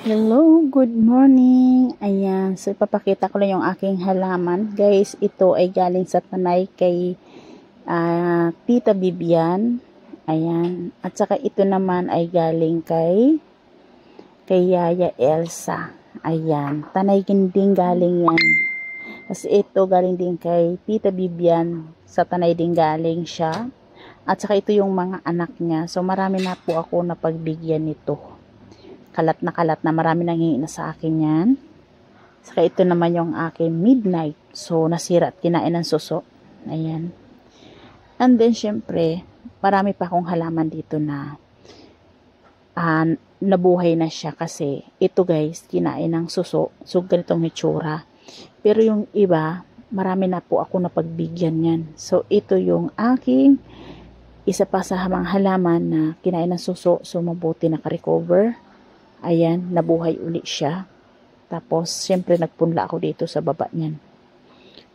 Hello, good morning. Ayan, so ipapakita ko lang yung aking halaman. Guys, ito ay galing sa tanay kay Tita Bibian. Ayan, at saka ito naman ay galing kay Yaya Elsa. Ayan, tanay din galing yan. Kasi ito galing din kay Tita Bibian. Sa tanay din galing siya. At saka ito yung mga anak niya. So marami na po ako na pagbigyan nito. Kalat na marami nang hingi na sa akin yan. Saka ito naman yung aking midnight. So, nasira at kinain ng suso. Ayan. And then, syempre, marami pa akong halaman dito na nabuhay na siya kasi ito guys, kinain ng suso. So, ganitong hitsura. Pero yung iba, marami na po ako napagbigyan yan. So, ito yung aking isa pa sa mga halaman na kinain ng suso. So, mabuti naka-recover. Ayan, nabuhay uli siya. Tapos, syempre, nagpunla ako dito sa baba niyan.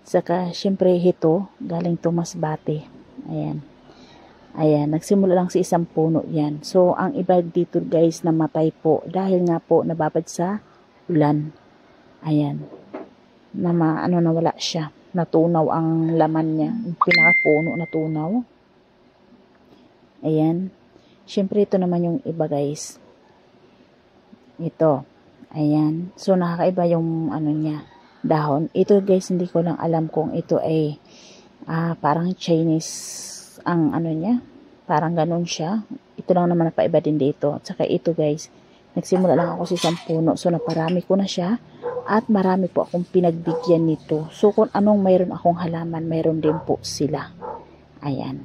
Saka, syempre, ito, galing Masbate. Ayan. Ayan, nagsimula lang sa isang puno yan. So, ang iba dito, guys, namatay po. Dahil nga po, nababad sa ulan. Ayan. Nawala siya. Natunaw ang laman niya. Yung pinakapuno, natunaw. Ayan. Syempre, ito naman yung iba, guys. Ito. Ayan. So, nakakaiba yung niya, dahon. Ito guys, hindi ko lang alam kung ito ay parang Chinese ang niya. Parang ganun siya. Ito lang naman napaiba din dito. At saka ito guys, nagsimula lang ako sa isang puno. So, naparami ko na siya. At marami po akong pinagbigyan nito. So, kung anong mayroon akong halaman, mayroon din po sila. Ayan.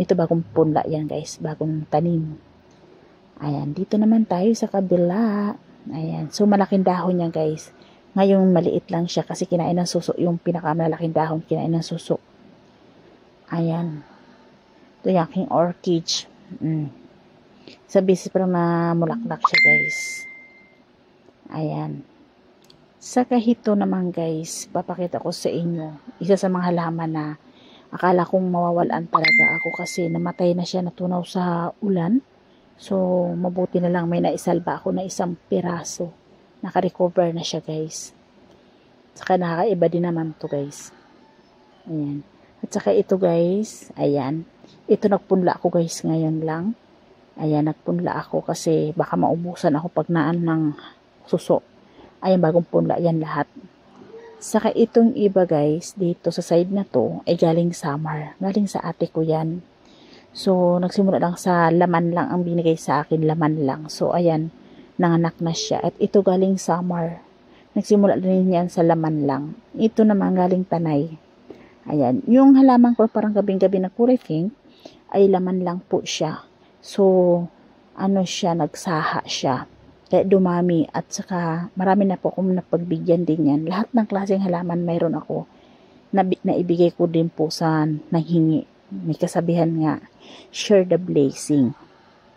Ito bagong punla yan guys. Bagong tanim. Ayan, dito naman tayo sa kabila. Ayan, so malaking dahon niya guys. Ngayon maliit lang siya kasi kinain ng suso. Yung pinakamalaking dahon, kinain ng suso. Ayan. Ito yung aking orchid. Sa bisis para mamulaklak siya guys. Ayan. Sa kahito naman guys, papakita ko sa inyo. Isa sa mga halaman na akala kong mawawalan talaga ako kasi namatay na siya, natunaw sa ulan. So, mabuti na lang may naisalba ako na isang piraso. Naka-recover na siya, guys. Saka nakakaiba din naman to guys. Ayan. At saka ito, guys. Ayan. Ito nagpunla ako, guys, ngayon lang. Ayan, nagpunla ako kasi baka maubusan ako pag naan ng suso. Ayan, bagong punla yan lahat. Saka itong iba, guys, dito sa side na to, ay galing summer. Galing sa ate ko yan. So, nagsimula lang sa laman lang ang binigay sa akin, laman lang. So, ayan, nanganak na siya. At ito galing summer. Nagsimula din yan sa laman lang. Ito naman galing tanay. Ayan, yung halaman ko parang gabing-gabi na kulay pink, ay laman lang po siya. So, siya, nagsaha siya. Kaya dumami at saka marami na po akong napagbigyan din yan. Lahat ng klaseng halaman mayroon ako na ibigay ko din po sa nanghingi. May kasabihan nga, share the blessing.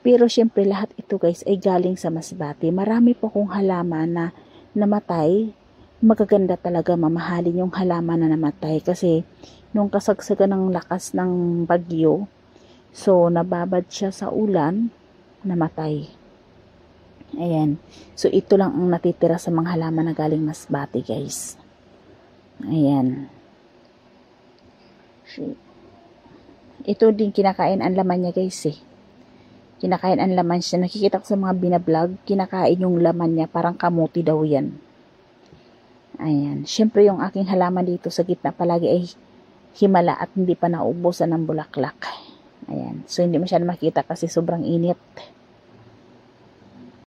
Pero syempre lahat ito guys ay galing sa Masbate. Marami po kong halaman na namatay. Magaganda talaga mamahalin yung halaman na namatay. Kasi nung kasagsagan ng lakas ng bagyo, so nababad siya sa ulan, namatay. Ayan. So ito lang ang natitira sa mga halaman na galing Masbate guys. Ayan. Ito din kinakain ang laman niya guys eh. Kinakain ang laman siya. Nakikita ko sa mga binablog, kinakain yung laman niya. Parang kamuti daw yan. Ayan. Siyempre yung aking halaman dito sa gitna palagi ay himala at hindi pa naubusan ng bulaklak. Ayan. So hindi masyadong makita kasi sobrang init.